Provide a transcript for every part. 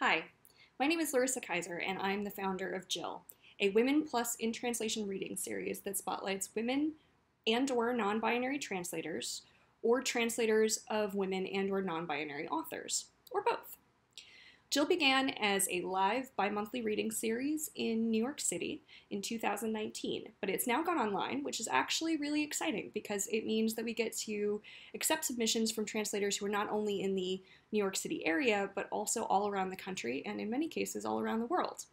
Hi, my name is Larissa Kaiser, and I'm the founder of Jill, a Women Plus in Translation reading series that spotlights women and/or non-binary translators, or translators of women and/or non-binary authors, or both. Jill began as a live bi-monthly reading series in New York City in 2019, but it's now gone online, which is actually really exciting because it means that we get to accept submissions from translators who are not only in the New York City area, but also all around the country, and in many cases all around the world.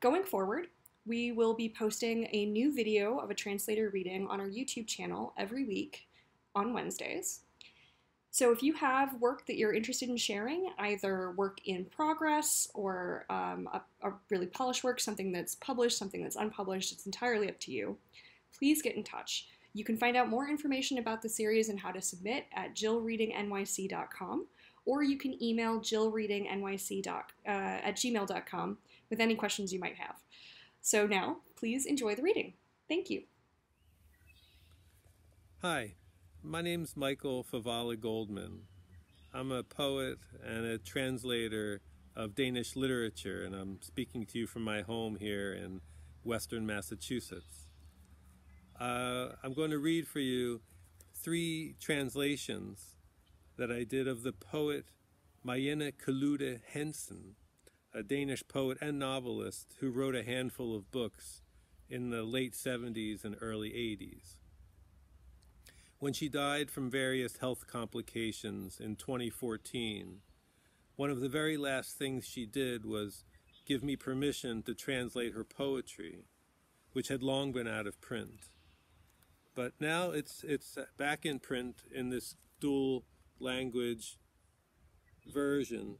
Going forward, we will be posting a new video of a translator reading on our YouTube channel every week on Wednesdays. So if you have work that you're interested in sharing, either work in progress or a really polished work, something that's published, something that's unpublished, it's entirely up to you, please get in touch. You can find out more information about the series and how to submit at jillreadingnyc.com, or you can email jillreadingnyc at gmail.com with any questions you might have. So now, please enjoy the reading. Thank you. Hi. My name's Michael Favala Goldman. I'm a poet and a translator of Danish literature, and I'm speaking to you from my home here in Western Massachusetts. I'm going to read for you 3 translations that I did of the poet Marianne Koluda Hansen, a Danish poet and novelist who wrote a handful of books in the late 70s and early 80s. When she died from various health complications in 2014, one of the very last things she did was give me permission to translate her poetry, which had long been out of print. But now it's back in print in this dual language version.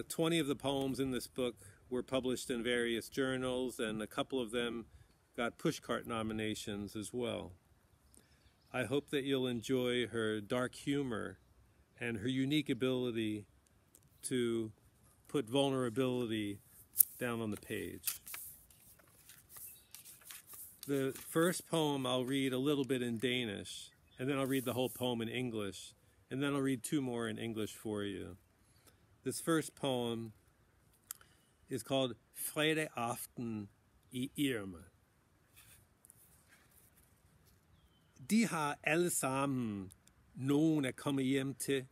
20 of the poems in this book were published in various journals, and a couple of them got pushcart nominations as well. I hope that you'll enjoy her dark humor and her unique ability to put vulnerability down on the page. The first poem I'll read a little bit in Danish, and then I'll read the whole poem in English, and then I'll read 2 more in English for you. This first poem is called Fredag aften I Irma. De har alle sammen nogen at komme hjem til.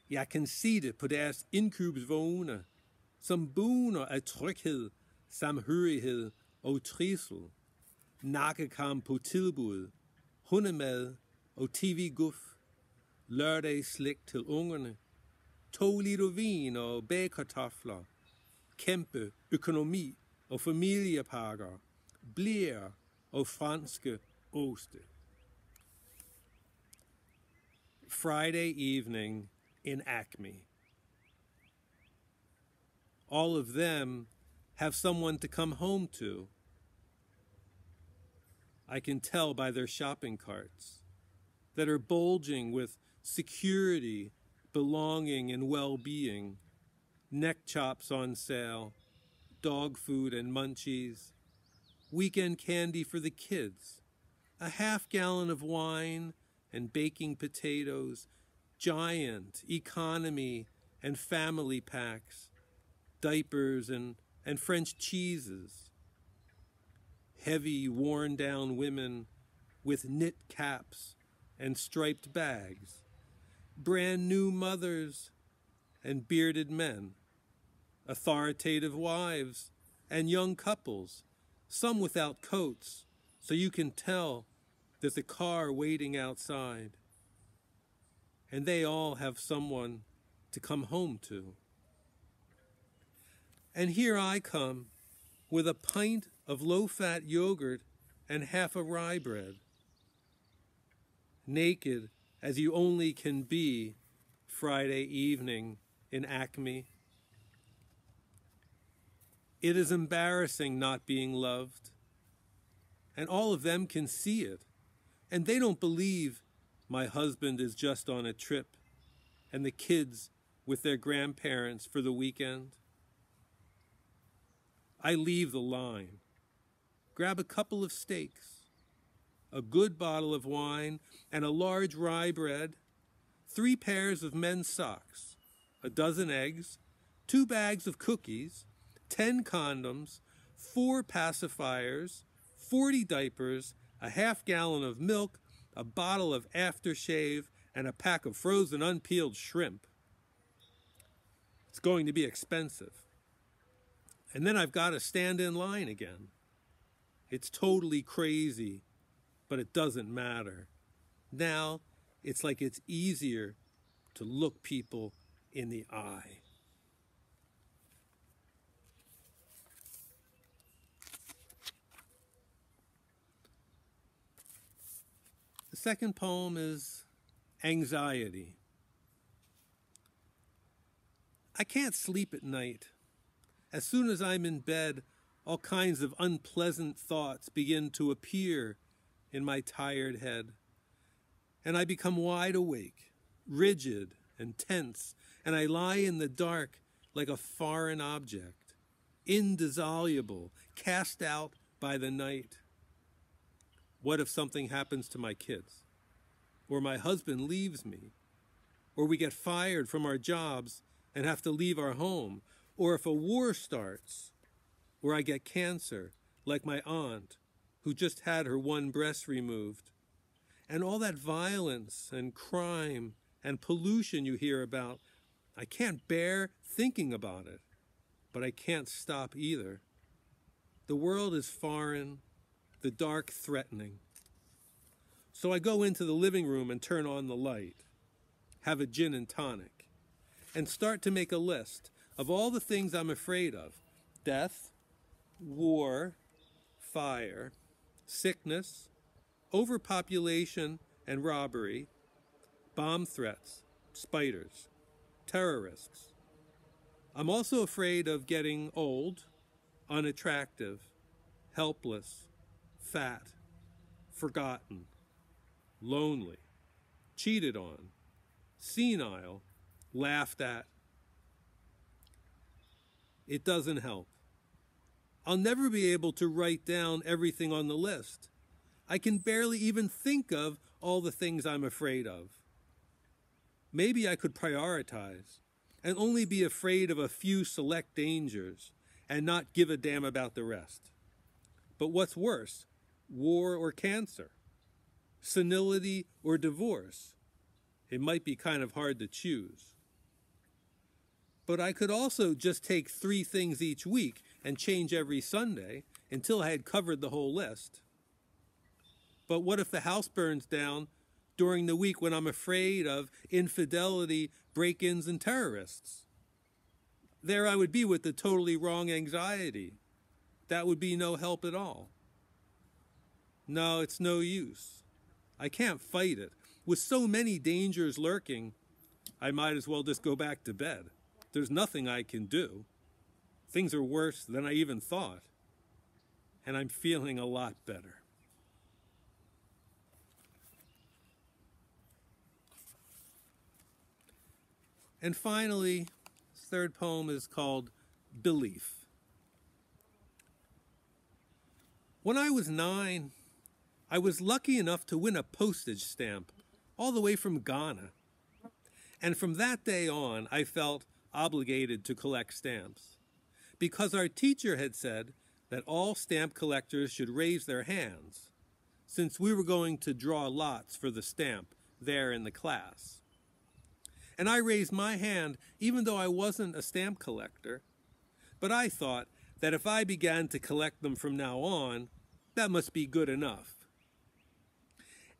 Jeg kan se det på deres indkøbsvogne, som buner af tryghed, samhørighed og trivsel. Nakkekam på tilbud, hundemad og tv-guf, lørdagsslik til ungerne, 2 liter vin og bagkartofler, kæmpe økonomi og familiepakker, bleer og franske oste. Friday evening in Acme. All of them have someone to come home to. I can tell by their shopping carts that are bulging with security, belonging, and well-being, neck chops on sale, dog food and munchies, weekend candy for the kids, a half-gallon of wine and baking potatoes, giant economy and family packs, diapers and French cheeses, heavy, worn-down women with knit caps and striped bags, brand-new mothers and bearded men, authoritative wives and young couples, some without coats, so you can tell there's a car waiting outside. And they all have someone to come home to. And here I come with a pint of low-fat yogurt and half a rye bread. Naked as you only can be Friday evening in Acme. It is embarrassing not being loved. And all of them can see it. And they don't believe my husband is just on a trip and the kids with their grandparents for the weekend. I leave the line, grab a couple of steaks, a good bottle of wine, and a large rye bread, 3 pairs of men's socks, a dozen eggs, 2 bags of cookies, 10 condoms, 4 pacifiers, 40 diapers, a half-gallon of milk, a bottle of aftershave, and a pack of frozen unpeeled shrimp. It's going to be expensive. And then I've got to stand in line again. It's totally crazy, but it doesn't matter. Now, it's like it's easier to look people in the eye. The second poem is Anxiety. I can't sleep at night. As soon as I'm in bed, all kinds of unpleasant thoughts begin to appear in my tired head. And I become wide awake, rigid and tense, and I lie in the dark like a foreign object, indissoluble, cast out by the night. What if something happens to my kids? Or my husband leaves me? Or we get fired from our jobs and have to leave our home? Or if a war starts, or I get cancer, like my aunt, who just had her one breast removed, and all that violence and crime and pollution you hear about, I can't bear thinking about it, but I can't stop either. The world is foreign, the dark threatening. So I go into the living room and turn on the light, have a gin and tonic, and start to make a list of all the things I'm afraid of: death, war, fire, sickness, overpopulation and robbery, bomb threats, spiders, terrorists. I'm also afraid of getting old, unattractive, helpless, fat, forgotten, lonely, cheated on, senile, laughed at. It doesn't help. I'll never be able to write down everything on the list. I can barely even think of all the things I'm afraid of. Maybe I could prioritize and only be afraid of a few select dangers and not give a damn about the rest. But what's worse, war or cancer? Senility or divorce? It might be kind of hard to choose. But I could also just take 3 things each week and change every Sunday until I had covered the whole list. But what if the house burns down during the week when I'm afraid of infidelity, break-ins, and terrorists? There I would be with the totally wrong anxiety. That would be no help at all. No, it's no use. I can't fight it. With so many dangers lurking, I might as well just go back to bed. There's nothing I can do. Things are worse than I even thought. And I'm feeling a lot better. And finally, this third poem is called Belief. When I was 9, I was lucky enough to win a postage stamp all the way from Ghana. And from that day on, I felt obligated to collect stamps, because our teacher had said that all stamp collectors should raise their hands, since we were going to draw lots for the stamp there in the class. And I raised my hand even though I wasn't a stamp collector, but I thought that if I began to collect them from now on, that must be good enough.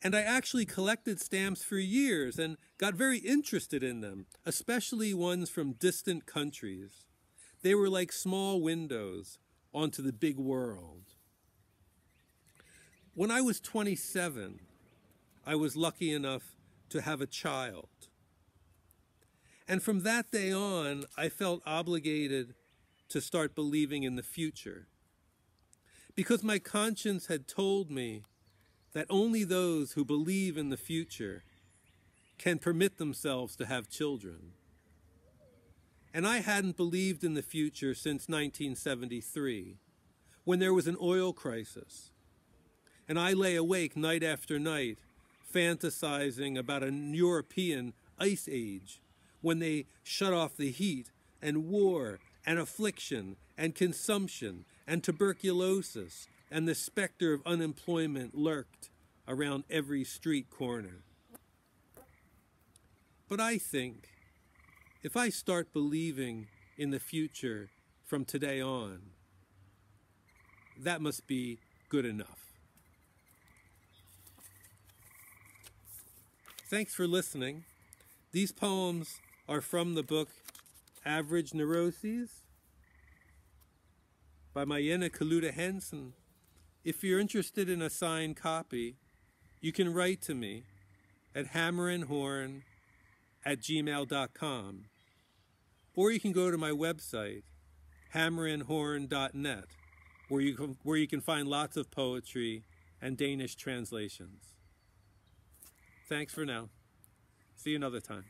And I actually collected stamps for years and got very interested in them, especially ones from distant countries. They were like small windows onto the big world. When I was 27, I was lucky enough to have a child. And from that day on, I felt obligated to start believing in the future, because my conscience had told me that only those who believe in the future can permit themselves to have children. And I hadn't believed in the future since 1973, when there was an oil crisis. And I lay awake night after night, fantasizing about a European ice age, when they shut off the heat and war and affliction and consumption and tuberculosis, and the specter of unemployment lurked around every street corner. But I think if I start believing in the future from today on, that must be good enough. Thanks for listening. These poems are from the book Average Neuroses by Marianne Koluda Hansen. If you're interested in a signed copy, you can write to me at hammerandhorn@gmail.com, or you can go to my website, hammerandhorn.net, where you can find lots of poetry and Danish translations. Thanks for now. See you another time.